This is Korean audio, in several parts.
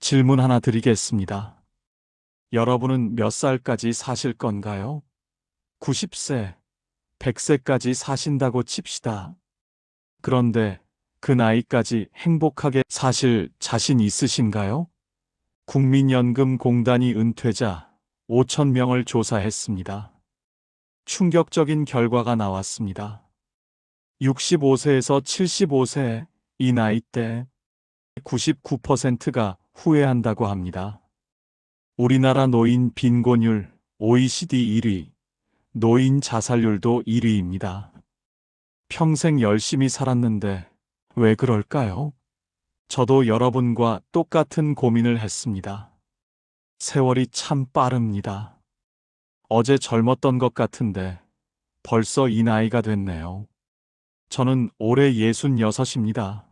질문 하나 드리겠습니다. 여러분은 몇 살까지 사실 건가요? 90세, 100세까지 사신다고 칩시다. 그런데 그 나이까지 행복하게 사실 자신 있으신가요? 국민연금공단이 은퇴자 5천 명을 조사했습니다. 충격적인 결과가 나왔습니다. 65세에서 75세 이 나이대 99%가 후회한다고 합니다. 우리나라 노인 빈곤율 OECD 1위, 노인 자살률도 1위입니다. 평생 열심히 살았는데 왜 그럴까요? 저도 여러분과 똑같은 고민을 했습니다. 세월이 참 빠릅니다. 어제 젊었던 것 같은데 벌써 이 나이가 됐네요. 저는 올해 66입니다.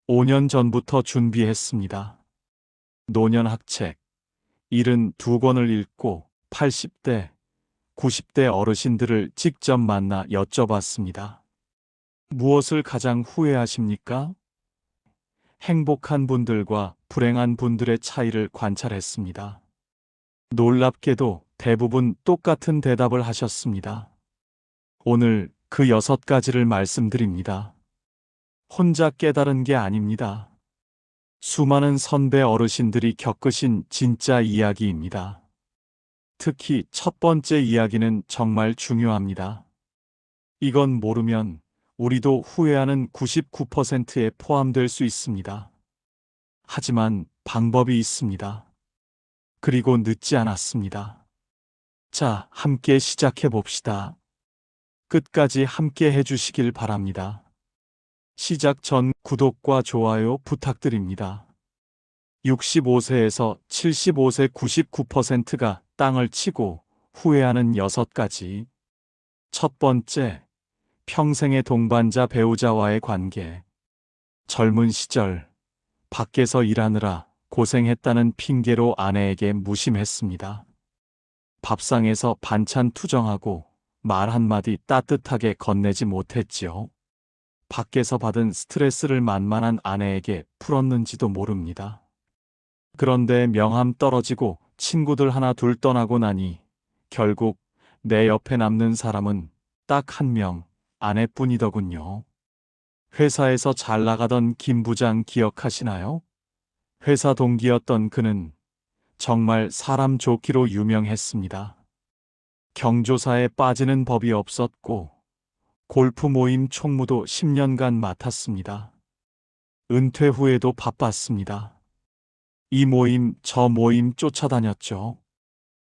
5년 전부터 준비했습니다. 노년학책 72권을 읽고 80대, 90대 어르신들을 직접 만나 여쭤봤습니다. 무엇을 가장 후회하십니까? 행복한 분들과 불행한 분들의 차이를 관찰했습니다. 놀랍게도 대부분 똑같은 대답을 하셨습니다. 오늘 그 6가지를 말씀드립니다. 혼자 깨달은 게 아닙니다. 수많은 선배 어르신들이 겪으신 진짜 이야기입니다. 특히 첫 번째 이야기는 정말 중요합니다. 이건 모르면 우리도 후회하는 99%에 포함될 수 있습니다. 하지만 방법이 있습니다. 그리고 늦지 않았습니다. 자, 함께 시작해 봅시다. 끝까지 함께 해주시길 바랍니다. 시작 전 구독과 좋아요 부탁드립니다. 65세에서 75세 99%가 땅을 치고 후회하는 6가지. 첫 번째, 평생의 동반자 배우자와의 관계. 젊은 시절, 밖에서 일하느라 고생했다는 핑계로 아내에게 무심했습니다. 밥상에서 반찬 투정하고 말 한마디 따뜻하게 건네지 못했지요. 밖에서 받은 스트레스를 만만한 아내에게 풀었는지도 모릅니다. 그런데 명함 떨어지고 친구들 하나 둘 떠나고 나니 결국 내 옆에 남는 사람은 딱 한 명, 아내뿐이더군요. 회사에서 잘 나가던 김 부장 기억하시나요? 회사 동기였던 그는 정말 사람 좋기로 유명했습니다. 경조사에 빠지는 법이 없었고 골프 모임 총무도 10년간 맡았습니다. 은퇴 후에도 바빴습니다. 이 모임 저 모임 쫓아다녔죠.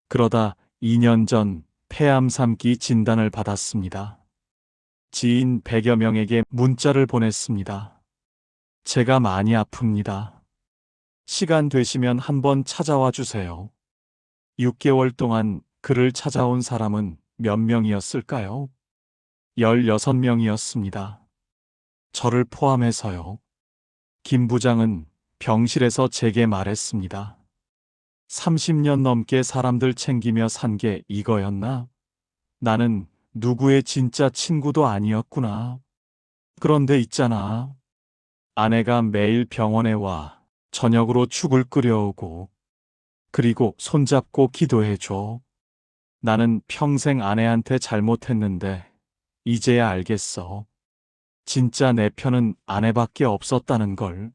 그러다 2년 전 폐암 3기 진단을 받았습니다. 지인 100여 명에게 문자를 보냈습니다. 제가 많이 아픕니다. 시간 되시면 한번 찾아와 주세요. 6개월 동안 그를 찾아온 사람은 몇 명이었을까요? 16명이었습니다. 저를 포함해서요. 김 부장은 병실에서 제게 말했습니다. 30년 넘게 사람들 챙기며 산 게 이거였나? 나는 누구의 진짜 친구도 아니었구나. 그런데 있잖아. 아내가 매일 병원에 와 저녁으로 죽을 끓여오고 그리고 손잡고 기도해줘. 나는 평생 아내한테 잘못했는데 이제야 알겠어. 진짜 내 편은 아내밖에 없었다는 걸.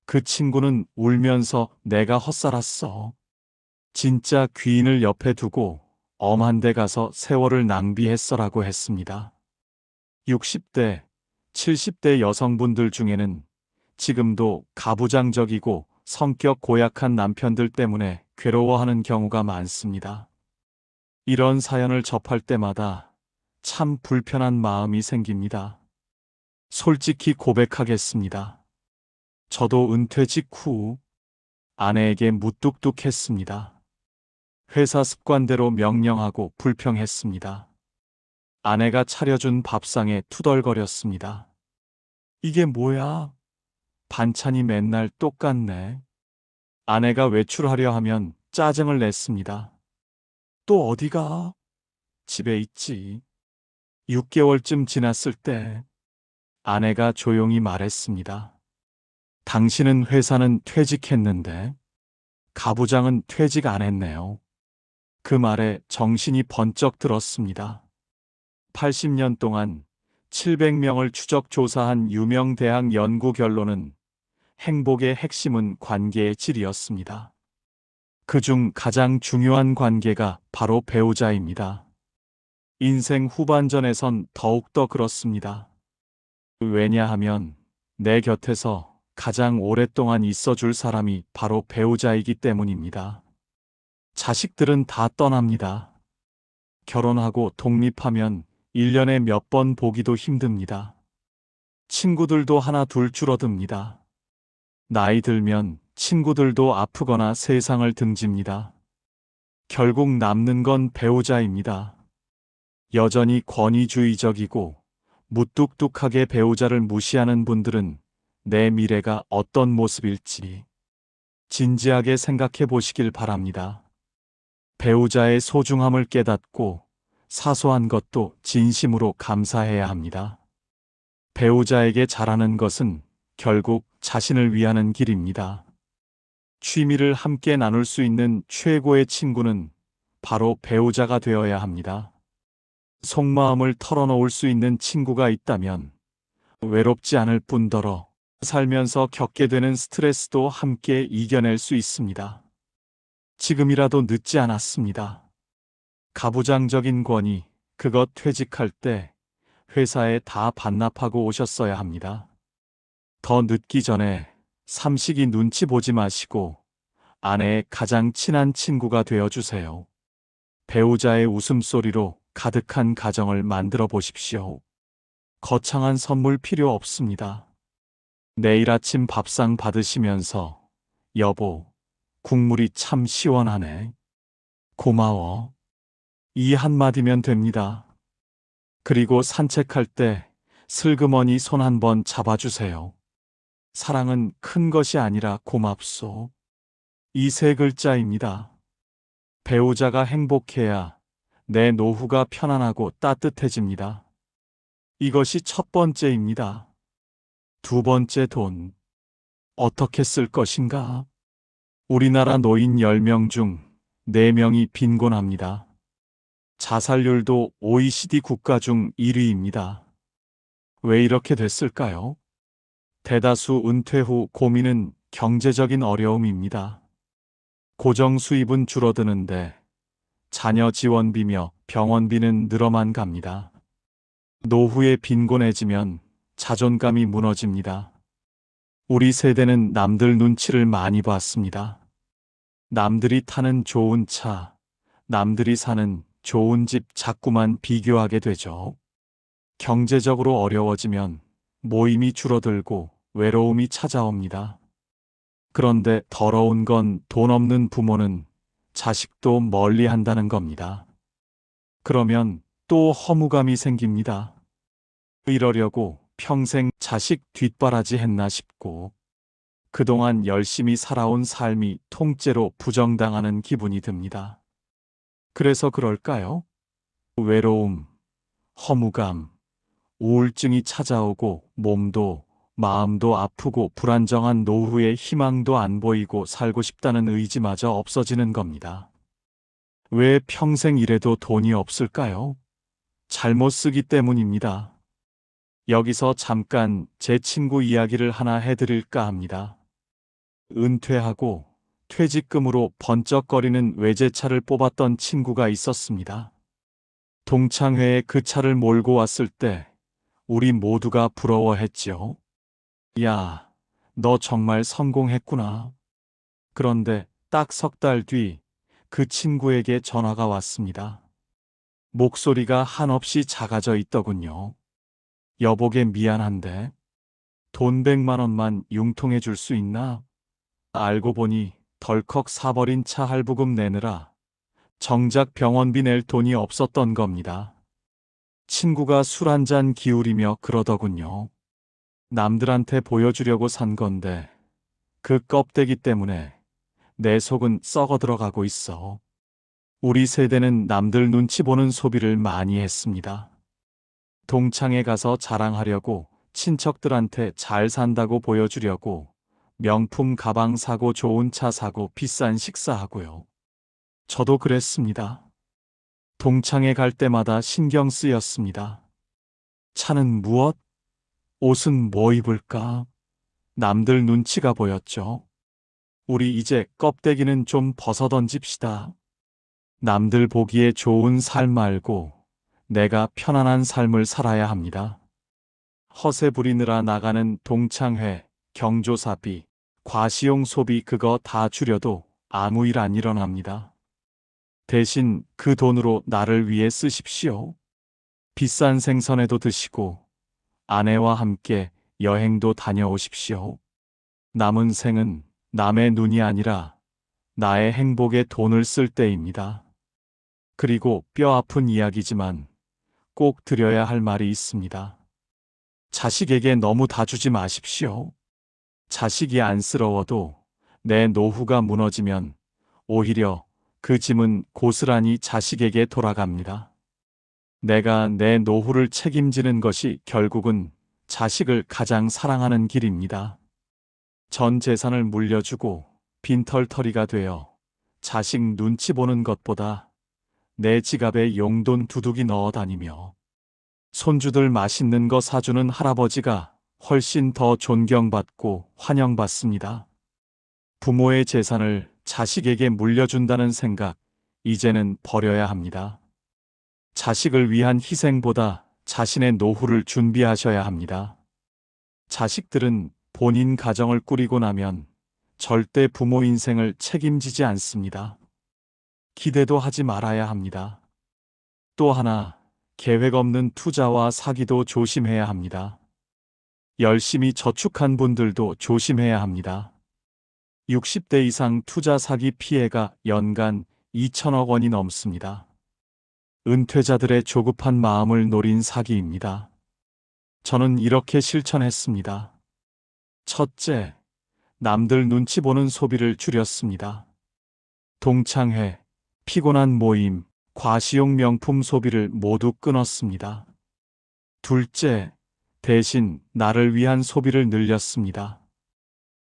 그 친구는 울면서 내가 헛살았어. 진짜 귀인을 옆에 두고 엄한 데 가서 세월을 낭비했어라고 했습니다. 60대, 70대 여성분들 중에는 지금도 가부장적이고 성격 고약한 남편들 때문에 괴로워하는 경우가 많습니다. 이런 사연을 접할 때마다 참 불편한 마음이 생깁니다. 솔직히 고백하겠습니다. 저도 은퇴 직후 아내에게 무뚝뚝했습니다. 회사 습관대로 명령하고 불평했습니다. 아내가 차려준 밥상에 투덜거렸습니다. 이게 뭐야? 반찬이 맨날 똑같네. 아내가 외출하려 하면 짜증을 냈습니다. 또 어디가? 집에 있지. 6개월쯤 지났을 때 아내가 조용히 말했습니다. 당신은 회사는 퇴직했는데 가부장은 퇴직 안 했네요. 그 말에 정신이 번쩍 들었습니다. 80년 동안 700명을 추적 조사한 유명 대학 연구 결론은 행복의 핵심은 관계의 질이었습니다. 그중 가장 중요한 관계가 바로 배우자입니다. 인생 후반전에선 더욱더 그렇습니다. 왜냐하면 내 곁에서 가장 오랫동안 있어줄 사람이 바로 배우자이기 때문입니다. 자식들은 다 떠납니다. 결혼하고 독립하면 1년에 몇 번 보기도 힘듭니다. 친구들도 하나 둘 줄어듭니다. 나이 들면 친구들도 아프거나 세상을 등집니다. 결국 남는 건 배우자입니다. 여전히 권위주의적이고 무뚝뚝하게 배우자를 무시하는 분들은 내 미래가 어떤 모습일지 진지하게 생각해 보시길 바랍니다. 배우자의 소중함을 깨닫고 사소한 것도 진심으로 감사해야 합니다. 배우자에게 잘하는 것은 결국 자신을 위하는 길입니다. 취미를 함께 나눌 수 있는 최고의 친구는 바로 배우자가 되어야 합니다. 속마음을 털어놓을 수 있는 친구가 있다면 외롭지 않을 뿐더러 살면서 겪게 되는 스트레스도 함께 이겨낼 수 있습니다. 지금이라도 늦지 않았습니다. 가부장적인 권위, 그것 퇴직할 때 회사에 다 반납하고 오셨어야 합니다. 더 늦기 전에 삼식이 눈치 보지 마시고 아내의 가장 친한 친구가 되어주세요. 배우자의 웃음소리로 가득한 가정을 만들어 보십시오. 거창한 선물 필요 없습니다. 내일 아침 밥상 받으시면서 여보, 국물이 참 시원하네. 고마워. 이 한마디면 됩니다. 그리고 산책할 때 슬그머니 손 한번 잡아주세요. 사랑은 큰 것이 아니라 고맙소. 이 세 글자입니다. 배우자가 행복해야 내 노후가 편안하고 따뜻해집니다. 이것이 첫 번째입니다. 두 번째, 돈. 어떻게 쓸 것인가? 우리나라 노인 10명 중 4명이 빈곤합니다. 자살률도 OECD 국가 중 1위입니다. 왜 이렇게 됐을까요? 대다수 은퇴 후 고민은 경제적인 어려움입니다. 고정 수입은 줄어드는데 자녀 지원비며 병원비는 늘어만 갑니다. 노후에 빈곤해지면 자존감이 무너집니다. 우리 세대는 남들 눈치를 많이 봤습니다. 남들이 타는 좋은 차, 남들이 사는 좋은 집 자꾸만 비교하게 되죠. 경제적으로 어려워지면 모임이 줄어들고 외로움이 찾아옵니다. 그런데 더러운 건 돈 없는 부모는 자식도 멀리 한다는 겁니다. 그러면 또 허무감이 생깁니다. 이러려고 평생 자식 뒷바라지 했나 싶고 그동안 열심히 살아온 삶이 통째로 부정당하는 기분이 듭니다. 그래서 그럴까요? 외로움, 허무감, 우울증이 찾아오고 몸도 마음도 아프고 불안정한 노후에 희망도 안 보이고 살고 싶다는 의지마저 없어지는 겁니다. 왜 평생 일해도 돈이 없을까요? 잘못 쓰기 때문입니다. 여기서 잠깐 제 친구 이야기를 하나 해드릴까 합니다. 은퇴하고 퇴직금으로 번쩍거리는 외제차를 뽑았던 친구가 있었습니다. 동창회에 그 차를 몰고 왔을 때 우리 모두가 부러워했지요. 야, 너 정말 성공했구나. 그런데 딱 석 달 뒤 그 친구에게 전화가 왔습니다. 목소리가 한없이 작아져 있더군요. 여보게 미안한데 돈 100만 원만 융통해 줄 수 있나? 알고 보니 덜컥 사버린 차 할부금 내느라 정작 병원비 낼 돈이 없었던 겁니다. 친구가 술 한 잔 기울이며 그러더군요. 남들한테 보여주려고 산 건데 그 껍데기 때문에 내 속은 썩어 들어가고 있어. 우리 세대는 남들 눈치 보는 소비를 많이 했습니다. 동창회 가서 자랑하려고 친척들한테 잘 산다고 보여주려고 명품 가방 사고 좋은 차 사고 비싼 식사하고요. 저도 그랬습니다. 동창회 갈 때마다 신경 쓰였습니다. 차는 무엇? 옷은 뭐 입을까? 남들 눈치가 보였죠. 우리 이제 껍데기는 좀 벗어 던집시다. 남들 보기에 좋은 삶 말고 내가 편안한 삶을 살아야 합니다. 허세 부리느라 나가는 동창회, 경조사비, 과시용 소비 그거 다 줄여도 아무 일 안 일어납니다. 대신 그 돈으로 나를 위해 쓰십시오. 비싼 생선회도 드시고 아내와 함께 여행도 다녀오십시오. 남은 생은 남의 눈이 아니라 나의 행복에 돈을 쓸 때입니다. 그리고 뼈 아픈 이야기지만 꼭 드려야 할 말이 있습니다. 자식에게 너무 다 주지 마십시오. 자식이 안쓰러워도 내 노후가 무너지면 오히려 그 짐은 고스란히 자식에게 돌아갑니다. 내가 내 노후를 책임지는 것이 결국은 자식을 가장 사랑하는 길입니다. 전 재산을 물려주고 빈털터리가 되어 자식 눈치 보는 것보다 내 지갑에 용돈 두둑이 넣어 다니며 손주들 맛있는 거 사주는 할아버지가 훨씬 더 존경받고 환영받습니다. 부모의 재산을 자식에게 물려준다는 생각, 이제는 버려야 합니다. 자식을 위한 희생보다 자신의 노후를 준비하셔야 합니다. 자식들은 본인 가정을 꾸리고 나면 절대 부모 인생을 책임지지 않습니다. 기대도 하지 말아야 합니다. 또 하나, 계획 없는 투자와 사기도 조심해야 합니다. 열심히 저축한 분들도 조심해야 합니다. 60대 이상 투자 사기 피해가 연간 2천억 원이 넘습니다. 은퇴자들의 조급한 마음을 노린 사기입니다. 저는 이렇게 실천했습니다. 첫째, 남들 눈치 보는 소비를 줄였습니다. 동창회, 피곤한 모임, 과시용 명품 소비를 모두 끊었습니다. 둘째, 대신 나를 위한 소비를 늘렸습니다.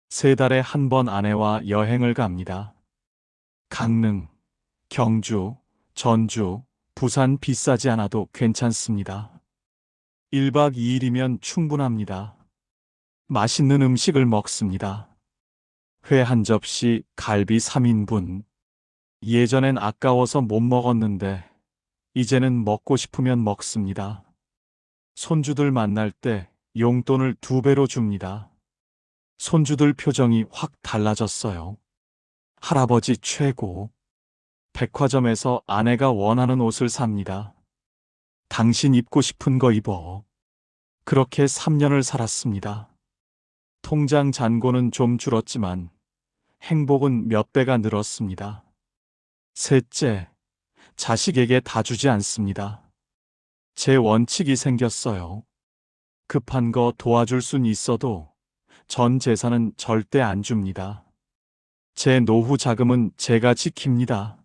3달에 한 번 아내와 여행을 갑니다. 강릉, 경주, 전주, 부산 비싸지 않아도 괜찮습니다. 1박 2일이면 충분합니다. 맛있는 음식을 먹습니다. 회 한 접시, 갈비 3인분. 예전엔 아까워서 못 먹었는데 이제는 먹고 싶으면 먹습니다. 손주들 만날 때 용돈을 2배로 줍니다. 손주들 표정이 확 달라졌어요. 할아버지 최고. 백화점에서 아내가 원하는 옷을 삽니다. 당신 입고 싶은 거 입어. 그렇게 3년을 살았습니다. 통장 잔고는 좀 줄었지만 행복은 몇 배가 늘었습니다. 셋째, 자식에게 다 주지 않습니다. 제 원칙이 생겼어요. 급한 거 도와줄 순 있어도 전 재산은 절대 안 줍니다. 제 노후 자금은 제가 지킵니다.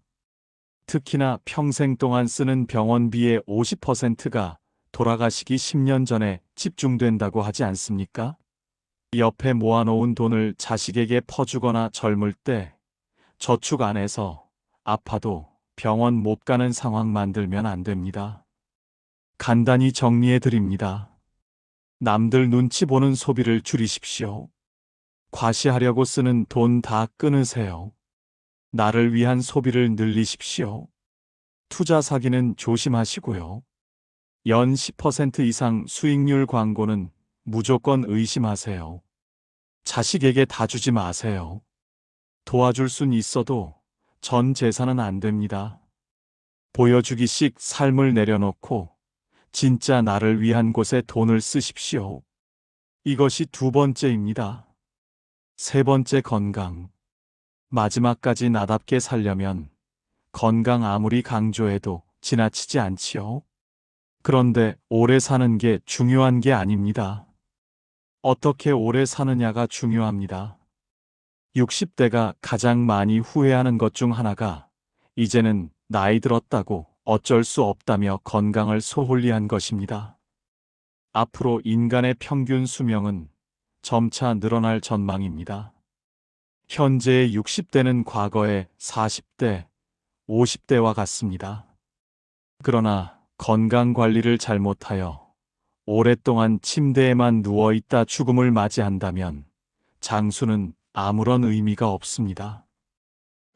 특히나 평생 동안 쓰는 병원비의 50%가 돌아가시기 10년 전에 집중된다고 하지 않습니까? 옆에 모아놓은 돈을 자식에게 퍼주거나 젊을 때 저축 안 해서 아파도 병원 못 가는 상황 만들면 안 됩니다. 간단히 정리해 드립니다. 남들 눈치 보는 소비를 줄이십시오. 과시하려고 쓰는 돈 다 끊으세요. 나를 위한 소비를 늘리십시오. 투자 사기는 조심하시고요. 연 10% 이상 수익률 광고는 무조건 의심하세요. 자식에게 다 주지 마세요. 도와줄 순 있어도 전 재산은 안 됩니다. 보여주기식 삶을 내려놓고 진짜 나를 위한 곳에 돈을 쓰십시오. 이것이 2번째입니다. 3번째, 건강. 마지막까지 나답게 살려면 건강 아무리 강조해도 지나치지 않지요. 그런데 오래 사는 게 중요한 게 아닙니다. 어떻게 오래 사느냐가 중요합니다. 60대가 가장 많이 후회하는 것 중 하나가 이제는 나이 들었다고 어쩔 수 없다며 건강을 소홀히 한 것입니다. 앞으로 인간의 평균 수명은 점차 늘어날 전망입니다. 현재의 60대는 과거의 40대, 50대와 같습니다. 그러나 건강 관리를 잘못하여 오랫동안 침대에만 누워 있다 죽음을 맞이한다면 장수는 아무런 의미가 없습니다.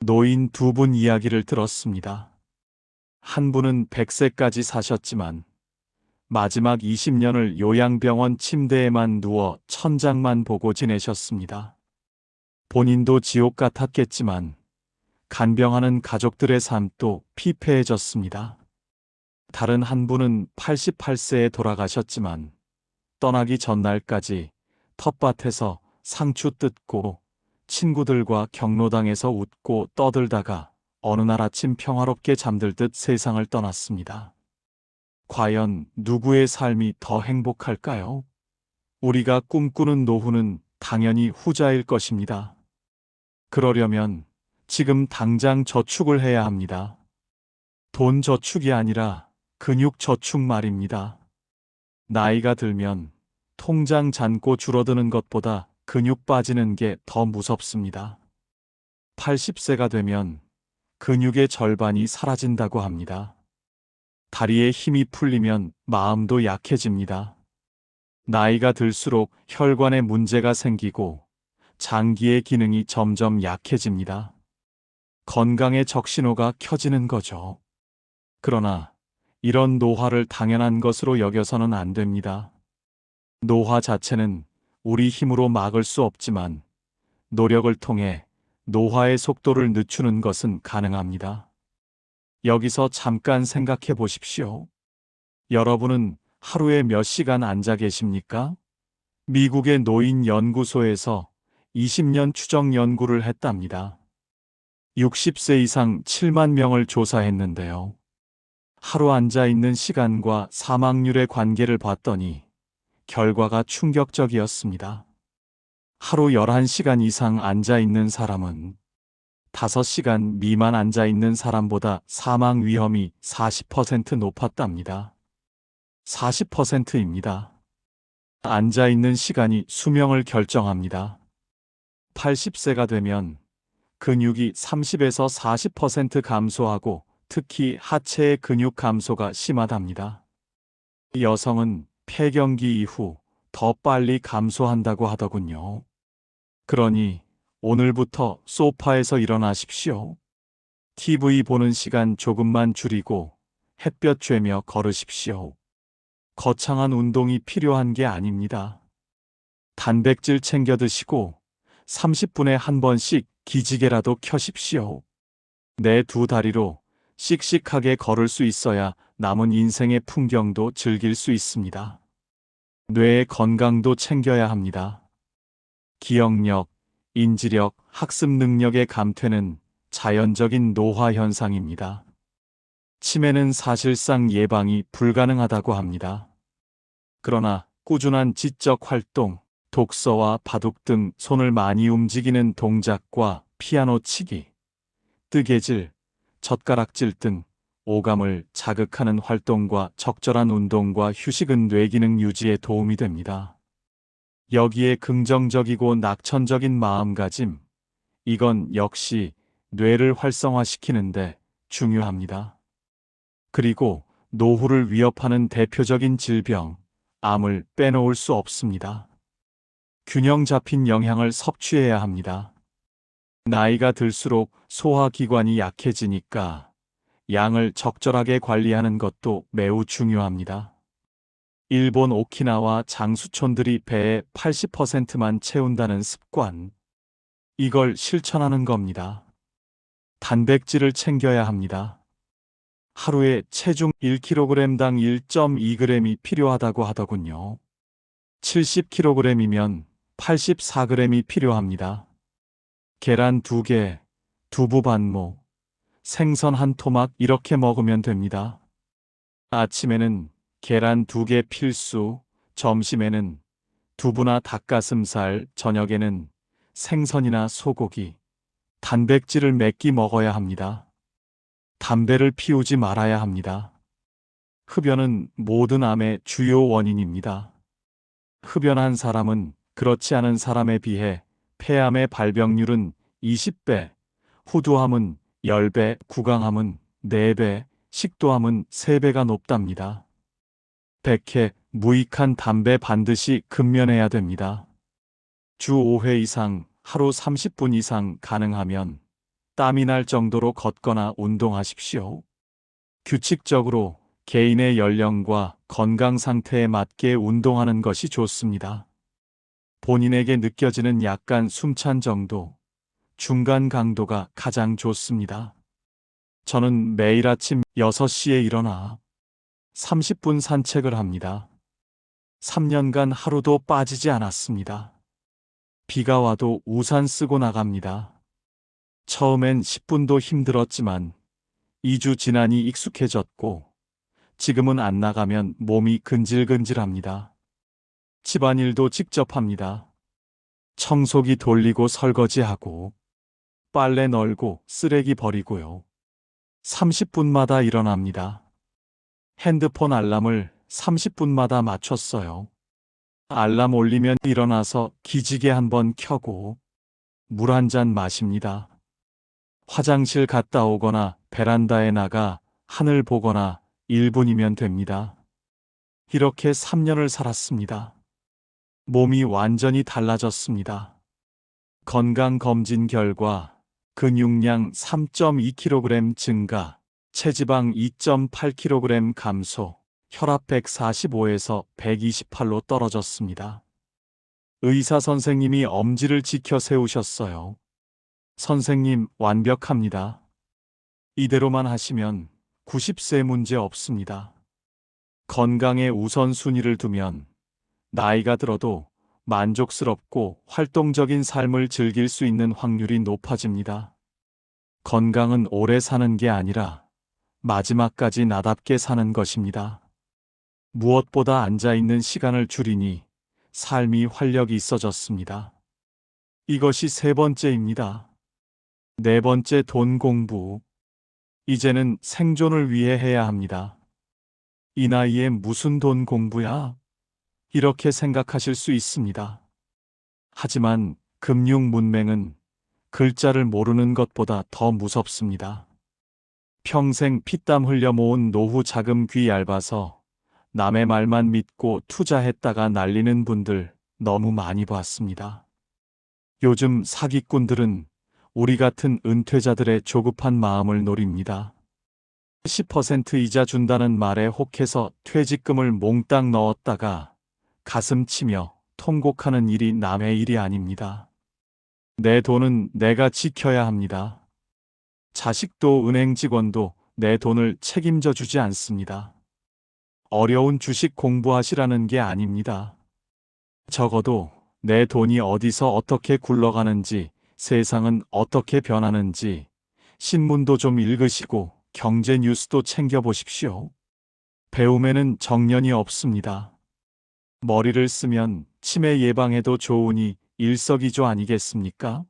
노인 두 분 이야기를 들었습니다. 한 분은 100세까지 사셨지만 마지막 20년을 요양병원 침대에만 누워 천장만 보고 지내셨습니다. 본인도 지옥 같았겠지만 간병하는 가족들의 삶도 피폐해졌습니다. 다른 한 분은 88세에 돌아가셨지만 떠나기 전날까지 텃밭에서 상추 뜯고 친구들과 경로당에서 웃고 떠들다가 어느 날 아침 평화롭게 잠들듯 세상을 떠났습니다. 과연 누구의 삶이 더 행복할까요? 우리가 꿈꾸는 노후는 당연히 후자일 것입니다. 그러려면 지금 당장 저축을 해야 합니다. 돈 저축이 아니라 근육 저축 말입니다. 나이가 들면 통장 잔고 줄어드는 것보다 근육 빠지는 게 더 무섭습니다. 80세가 되면 근육의 절반이 사라진다고 합니다. 다리에 힘이 풀리면 마음도 약해집니다. 나이가 들수록 혈관에 문제가 생기고 장기의 기능이 점점 약해집니다. 건강의 적신호가 켜지는 거죠. 그러나 이런 노화를 당연한 것으로 여겨서는 안 됩니다. 노화 자체는 우리 힘으로 막을 수 없지만 노력을 통해 노화의 속도를 늦추는 것은 가능합니다. 여기서 잠깐 생각해 보십시오. 여러분은 하루에 몇 시간 앉아 계십니까? 미국의 노인 연구소에서 20년 추적 연구를 했답니다. 60세 이상 7만 명을 조사했는데요. 하루 앉아 있는 시간과 사망률의 관계를 봤더니 결과가 충격적이었습니다. 하루 11시간 이상 앉아 있는 사람은 5시간 미만 앉아 있는 사람보다 사망 위험이 40% 높았답니다. 40%입니다. 앉아 있는 시간이 수명을 결정합니다. 80세가 되면 근육이 30에서 40% 감소하고 특히 하체의 근육 감소가 심하답니다. 여성은 폐경기 이후 더 빨리 감소한다고 하더군요. 그러니 오늘부터 소파에서 일어나십시오. TV 보는 시간 조금만 줄이고 햇볕 쬐며 걸으십시오. 거창한 운동이 필요한 게 아닙니다. 단백질 챙겨 드시고 30분에 한 번씩 기지개라도 켜십시오. 내 두 다리로 씩씩하게 걸을 수 있어야 남은 인생의 풍경도 즐길 수 있습니다. 뇌의 건강도 챙겨야 합니다. 기억력, 인지력, 학습 능력의 감퇴는 자연적인 노화 현상입니다. 치매는 사실상 예방이 불가능하다고 합니다. 그러나 꾸준한 지적 활동, 독서와 바둑 등 손을 많이 움직이는 동작과 피아노 치기, 뜨개질, 젓가락질 등 오감을 자극하는 활동과 적절한 운동과 휴식은 뇌기능 유지에 도움이 됩니다. 여기에 긍정적이고 낙천적인 마음가짐, 이건 역시 뇌를 활성화시키는데 중요합니다. 그리고 노후를 위협하는 대표적인 질병, 암을 빼놓을 수 없습니다. 균형 잡힌 영양을 섭취해야 합니다. 나이가 들수록 소화기관이 약해지니까 양을 적절하게 관리하는 것도 매우 중요합니다. 일본 오키나와 장수촌들이 배의 80%만 채운다는 습관, 이걸 실천하는 겁니다. 단백질을 챙겨야 합니다. 하루에 체중 1kg당 1.2g이 필요하다고 하더군요. 70kg이면 84g이 필요합니다. 계란 2개, 두부 반모, 생선 한 토막 이렇게 먹으면 됩니다. 아침에는 계란 2개 필수, 점심에는 두부나 닭가슴살, 저녁에는 생선이나 소고기, 단백질을 몇 끼 먹어야 합니다. 담배를 피우지 말아야 합니다. 흡연은 모든 암의 주요 원인입니다. 흡연한 사람은 그렇지 않은 사람에 비해 폐암의 발병률은 20배, 후두함은 10배, 구강함은 4배, 식도함은 3배가 높답니다. 백해, 무익한 담배 반드시 금면해야 됩니다. 주 5회 이상, 하루 30분 이상 가능하면 땀이 날 정도로 걷거나 운동하십시오. 규칙적으로 개인의 연령과 건강 상태에 맞게 운동하는 것이 좋습니다. 본인에게 느껴지는 약간 숨찬 정도, 중간 강도가 가장 좋습니다. 저는 매일 아침 6시에 일어나 30분 산책을 합니다. 3년간 하루도 빠지지 않았습니다. 비가 와도 우산 쓰고 나갑니다. 처음엔 10분도 힘들었지만 2주 지나니 익숙해졌고 지금은 안 나가면 몸이 근질근질합니다. 집안일도 직접 합니다. 청소기 돌리고 설거지하고 빨래 널고 쓰레기 버리고요. 30분마다 일어납니다. 핸드폰 알람을 30분마다 맞췄어요. 알람 올리면 일어나서 기지개 한번 켜고 물 한 잔 마십니다. 화장실 갔다 오거나 베란다에 나가 하늘 보거나 1분이면 됩니다. 이렇게 3년을 살았습니다. 몸이 완전히 달라졌습니다. 건강검진 결과 근육량 3.2kg 증가, 체지방 2.8kg 감소, 혈압 145에서 128로 떨어졌습니다. 의사 선생님이 엄지를 지켜 세우셨어요. 선생님, 완벽합니다. 이대로만 하시면 90세 문제 없습니다. 건강에 우선순위를 두면 나이가 들어도 만족스럽고 활동적인 삶을 즐길 수 있는 확률이 높아집니다. 건강은 오래 사는 게 아니라 마지막까지 나답게 사는 것입니다. 무엇보다 앉아있는 시간을 줄이니 삶이 활력이 있어졌습니다. 이것이 세 번째입니다. 네 번째, 돈 공부. 이제는 생존을 위해 해야 합니다. 이 나이에 무슨 돈 공부야? 이렇게 생각하실 수 있습니다. 하지만 금융 문맹은 글자를 모르는 것보다 더 무섭습니다. 평생 피땀 흘려 모은 노후 자금 귀 얇아서 남의 말만 믿고 투자했다가 날리는 분들 너무 많이 봤습니다. 요즘 사기꾼들은 우리 같은 은퇴자들의 조급한 마음을 노립니다. 10% 이자 준다는 말에 혹해서 퇴직금을 몽땅 넣었다가 가슴 치며 통곡하는 일이 남의 일이 아닙니다. 내 돈은 내가 지켜야 합니다. 자식도 은행 직원도 내 돈을 책임져 주지 않습니다. 어려운 주식 공부하시라는 게 아닙니다. 적어도 내 돈이 어디서 어떻게 굴러가는지, 세상은 어떻게 변하는지 신문도 좀 읽으시고 경제 뉴스도 챙겨보십시오. 배움에는 정년이 없습니다. 머리를 쓰면 치매 예방에도 좋으니 일석이조 아니겠습니까?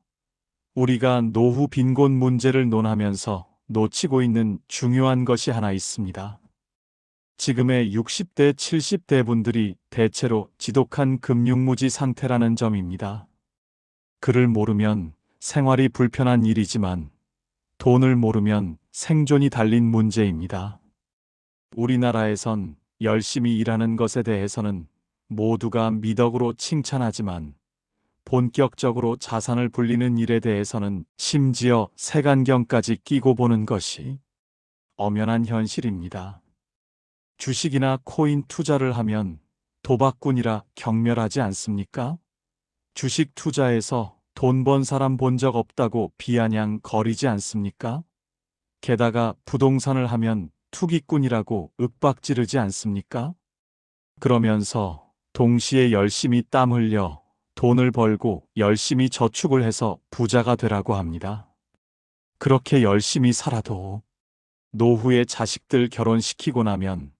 우리가 노후 빈곤 문제를 논하면서 놓치고 있는 중요한 것이 하나 있습니다. 지금의 60대, 70대 분들이 대체로 지독한 금융무지 상태라는 점입니다. 그를 모르면 생활이 불편한 일이지만 돈을 모르면 생존이 달린 문제입니다. 우리나라에선 열심히 일하는 것에 대해서는 모두가 미덕으로 칭찬하지만 본격적으로 자산을 불리는 일에 대해서는 심지어 색안경까지 끼고 보는 것이 엄연한 현실입니다. 주식이나 코인 투자를 하면 도박꾼이라 경멸하지 않습니까? 주식 투자에서 돈 번 사람 본 적 없다고 비아냥 거리지 않습니까? 게다가 부동산을 하면 투기꾼이라고 윽박지르지 않습니까? 그러면서 동시에 열심히 땀 흘려 돈을 벌고 열심히 저축을 해서 부자가 되라고 합니다. 그렇게 열심히 살아도 노후에 자식들 결혼시키고 나면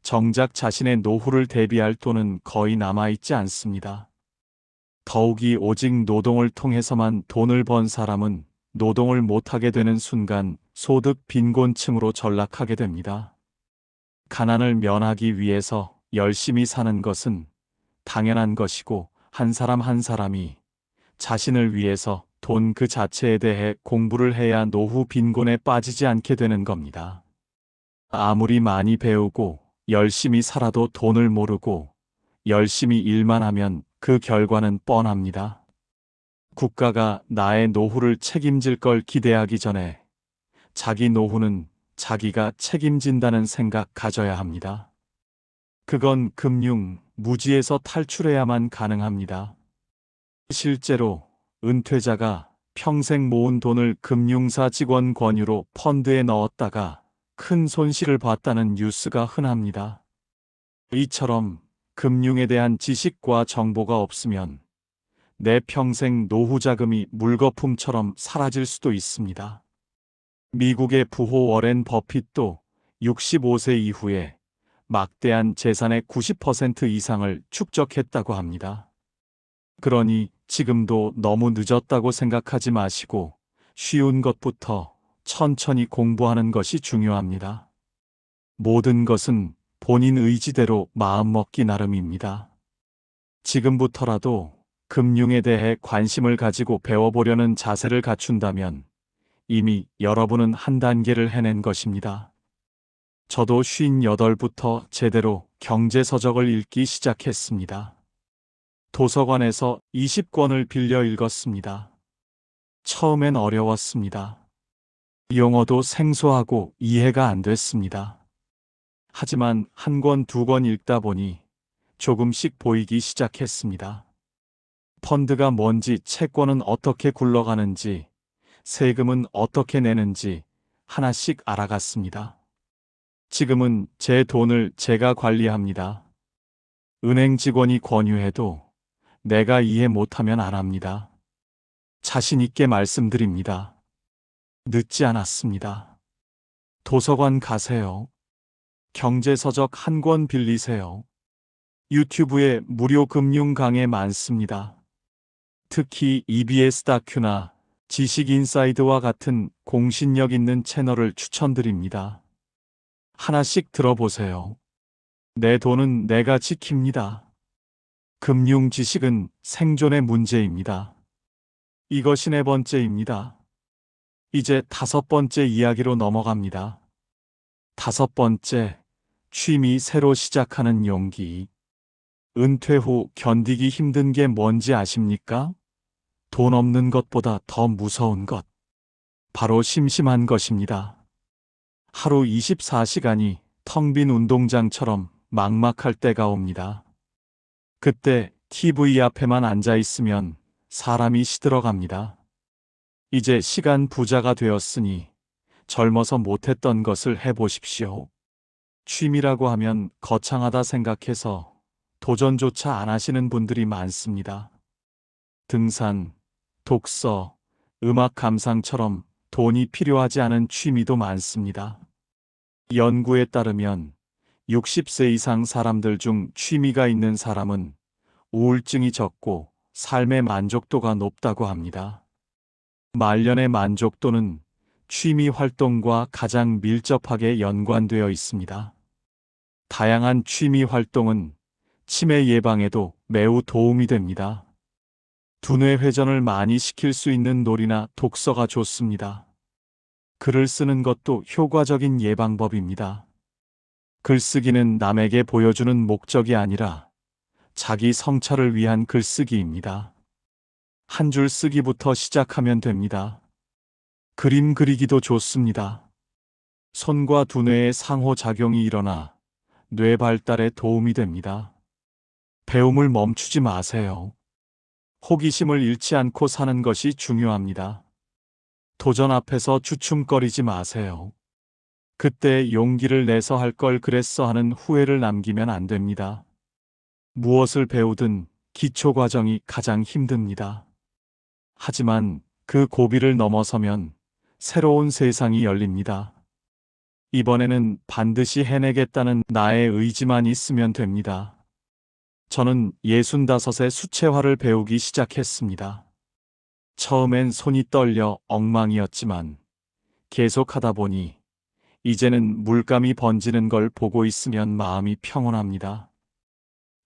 정작 자신의 노후를 대비할 돈은 거의 남아있지 않습니다. 더욱이 오직 노동을 통해서만 돈을 번 사람은 노동을 못하게 되는 순간 소득 빈곤층으로 전락하게 됩니다. 가난을 면하기 위해서 열심히 사는 것은 당연한 것이고 한 사람 한 사람이 자신을 위해서 돈 그 자체에 대해 공부를 해야 노후 빈곤에 빠지지 않게 되는 겁니다. 아무리 많이 배우고 열심히 살아도 돈을 모르고 열심히 일만 하면 그 결과는 뻔합니다. 국가가 나의 노후를 책임질 걸 기대하기 전에 자기 노후는 자기가 책임진다는 생각 가져야 합니다. 그건 금융, 무지에서 탈출해야만 가능합니다. 실제로 은퇴자가 평생 모은 돈을 금융사 직원 권유로 펀드에 넣었다가 큰 손실을 봤다는 뉴스가 흔합니다. 이처럼 금융에 대한 지식과 정보가 없으면 내 평생 노후 자금이 물거품처럼 사라질 수도 있습니다. 미국의 부호 워렌 버핏도 65세 이후에 막대한 재산의 90% 이상을 축적했다고 합니다. 그러니 지금도 너무 늦었다고 생각하지 마시고 쉬운 것부터 천천히 공부하는 것이 중요합니다. 모든 것은 본인 의지대로 마음먹기 나름입니다. 지금부터라도 금융에 대해 관심을 가지고 배워보려는 자세를 갖춘다면 이미 여러분은 한 단계를 해낸 것입니다. 저도 58부터 제대로 경제서적을 읽기 시작했습니다. 도서관에서 20권을 빌려 읽었습니다. 처음엔 어려웠습니다. 용어도 생소하고 이해가 안 됐습니다. 하지만 한 권, 두 권 읽다 보니 조금씩 보이기 시작했습니다. 펀드가 뭔지, 채권은 어떻게 굴러가는지, 세금은 어떻게 내는지 하나씩 알아갔습니다. 지금은 제 돈을 제가 관리합니다. 은행 직원이 권유해도 내가 이해 못하면 안 합니다. 자신 있게 말씀드립니다. 늦지 않았습니다. 도서관 가세요. 경제서적 한 권 빌리세요. 유튜브에 무료 금융 강의 많습니다. 특히 EBS 다큐나 지식인사이드와 같은 공신력 있는 채널을 추천드립니다. 하나씩 들어보세요. 내 돈은 내가 지킵니다. 금융 지식은 생존의 문제입니다. 이것이 4번째입니다. 이제 5번째 이야기로 넘어갑니다. 5번째, 취미 새로 시작하는 용기. 은퇴 후 견디기 힘든 게 뭔지 아십니까? 돈 없는 것보다 더 무서운 것. 바로 심심한 것입니다. 하루 24시간이 텅 빈 운동장처럼 막막할 때가 옵니다. 그때 TV 앞에만 앉아 있으면 사람이 시들어갑니다. 이제 시간 부자가 되었으니 젊어서 못했던 것을 해보십시오. 취미라고 하면 거창하다 생각해서 도전조차 안 하시는 분들이 많습니다. 등산, 독서, 음악 감상처럼 돈이 필요하지 않은 취미도 많습니다. 연구에 따르면 60세 이상 사람들 중 취미가 있는 사람은 우울증이 적고 삶의 만족도가 높다고 합니다. 말년의 만족도는 취미 활동과 가장 밀접하게 연관되어 있습니다. 다양한 취미 활동은 치매 예방에도 매우 도움이 됩니다. 두뇌 회전을 많이 시킬 수 있는 놀이나 독서가 좋습니다. 글을 쓰는 것도 효과적인 예방법입니다. 글쓰기는 남에게 보여주는 목적이 아니라 자기 성찰을 위한 글쓰기입니다. 한 줄 쓰기부터 시작하면 됩니다. 그림 그리기도 좋습니다. 손과 두뇌의 상호작용이 일어나 뇌 발달에 도움이 됩니다. 배움을 멈추지 마세요. 호기심을 잃지 않고 사는 것이 중요합니다. 도전 앞에서 주춤거리지 마세요. 그때 용기를 내서 할 걸 그랬어 하는 후회를 남기면 안 됩니다. 무엇을 배우든 기초 과정이 가장 힘듭니다. 하지만 그 고비를 넘어서면 새로운 세상이 열립니다. 이번에는 반드시 해내겠다는 나의 의지만 있으면 됩니다. 저는 65에 수채화를 배우기 시작했습니다. 처음엔 손이 떨려 엉망이었지만 계속하다 보니 이제는 물감이 번지는 걸 보고 있으면 마음이 평온합니다.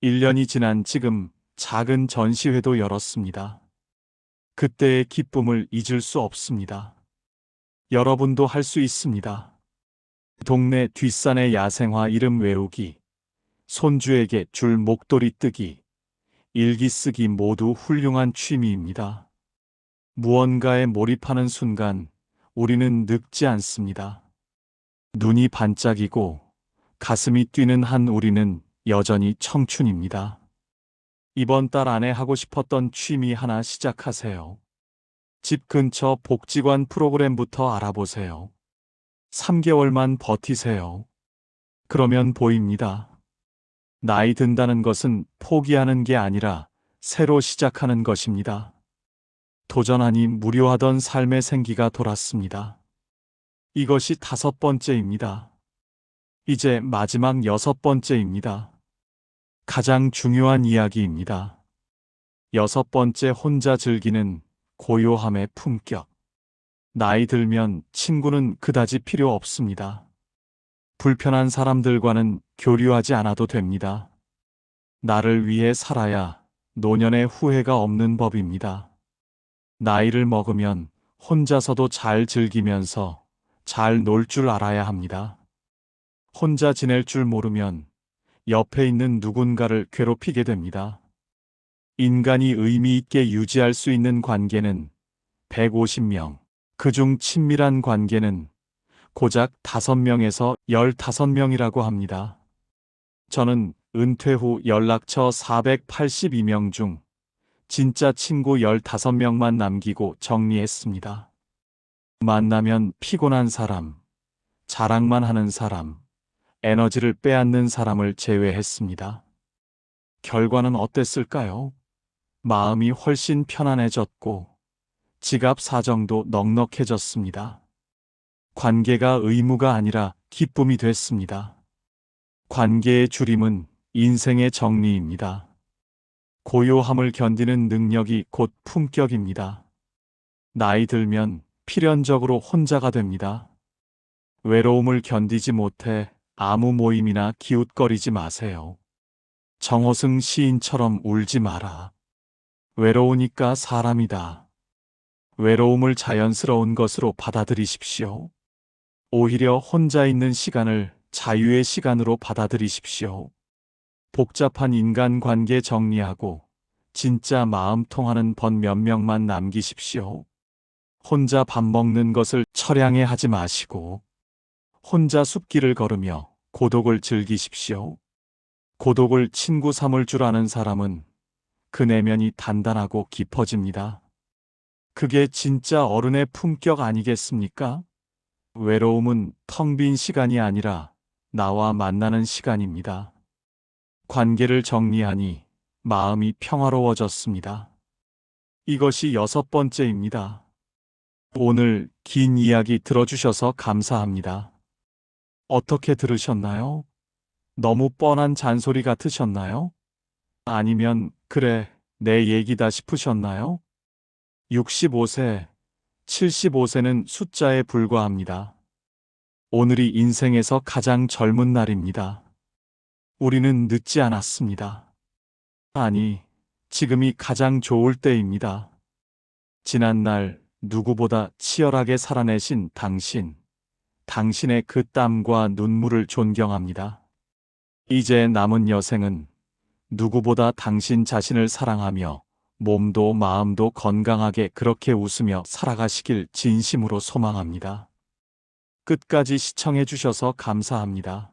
1년이 지난 지금 작은 전시회도 열었습니다. 그때의 기쁨을 잊을 수 없습니다. 여러분도 할 수 있습니다. 동네 뒷산의 야생화 이름 외우기, 손주에게 줄 목도리 뜨기, 일기 쓰기 모두 훌륭한 취미입니다. 무언가에 몰입하는 순간 우리는 늙지 않습니다. 눈이 반짝이고 가슴이 뛰는 한 우리는 여전히 청춘입니다. 이번 달 안에 하고 싶었던 취미 하나 시작하세요. 집 근처 복지관 프로그램부터 알아보세요. 3개월만 버티세요. 그러면 보입니다. 나이 든다는 것은 포기하는 게 아니라 새로 시작하는 것입니다. 도전하니 무료하던 삶의 생기가 돌았습니다. 이것이 5번째입니다. 이제 마지막 6번째입니다. 가장 중요한 이야기입니다. 6번째, 혼자 즐기는 고요함의 품격. 나이 들면 친구는 그다지 필요 없습니다. 불편한 사람들과는 교류하지 않아도 됩니다. 나를 위해 살아야 노년의 후회가 없는 법입니다. 나이를 먹으면 혼자서도 잘 즐기면서 잘 놀 줄 알아야 합니다. 혼자 지낼 줄 모르면 옆에 있는 누군가를 괴롭히게 됩니다. 인간이 의미 있게 유지할 수 있는 관계는 150명, 그중 친밀한 관계는 고작 5명에서 15명이라고 합니다. 저는 은퇴 후 연락처 482명 중 진짜 친구 15명만 남기고 정리했습니다. 만나면 피곤한 사람, 자랑만 하는 사람, 에너지를 빼앗는 사람을 제외했습니다. 결과는 어땠을까요? 마음이 훨씬 편안해졌고 지갑 사정도 넉넉해졌습니다. 관계가 의무가 아니라 기쁨이 됐습니다. 관계의 줄임은 인생의 정리입니다. 고요함을 견디는 능력이 곧 품격입니다. 나이 들면 필연적으로 혼자가 됩니다. 외로움을 견디지 못해 아무 모임이나 기웃거리지 마세요. 정호승 시인처럼 울지 마라. 외로우니까 사람이다. 외로움을 자연스러운 것으로 받아들이십시오. 오히려 혼자 있는 시간을 자유의 시간으로 받아들이십시오. 복잡한 인간관계 정리하고 진짜 마음 통하는 번 몇 명만 남기십시오. 혼자 밥 먹는 것을 처량해 하지 마시고 혼자 숲길을 걸으며 고독을 즐기십시오. 고독을 친구 삼을 줄 아는 사람은 그 내면이 단단하고 깊어집니다. 그게 진짜 어른의 품격 아니겠습니까? 외로움은 텅 빈 시간이 아니라 나와 만나는 시간입니다. 관계를 정리하니 마음이 평화로워졌습니다. 이것이 6번째입니다. 오늘 긴 이야기 들어주셔서 감사합니다. 어떻게 들으셨나요? 너무 뻔한 잔소리 같으셨나요? 아니면 그래, 내 얘기다 싶으셨나요? 65세, 75세는 숫자에 불과합니다. 오늘이 인생에서 가장 젊은 날입니다. 우리는 늦지 않았습니다. 아니, 지금이 가장 좋을 때입니다. 지난날 누구보다 치열하게 살아내신 당신, 당신의 그 땀과 눈물을 존경합니다. 이제 남은 여생은 누구보다 당신 자신을 사랑하며 몸도 마음도 건강하게 그렇게 웃으며 살아가시길 진심으로 소망합니다. 끝까지 시청해 주셔서 감사합니다.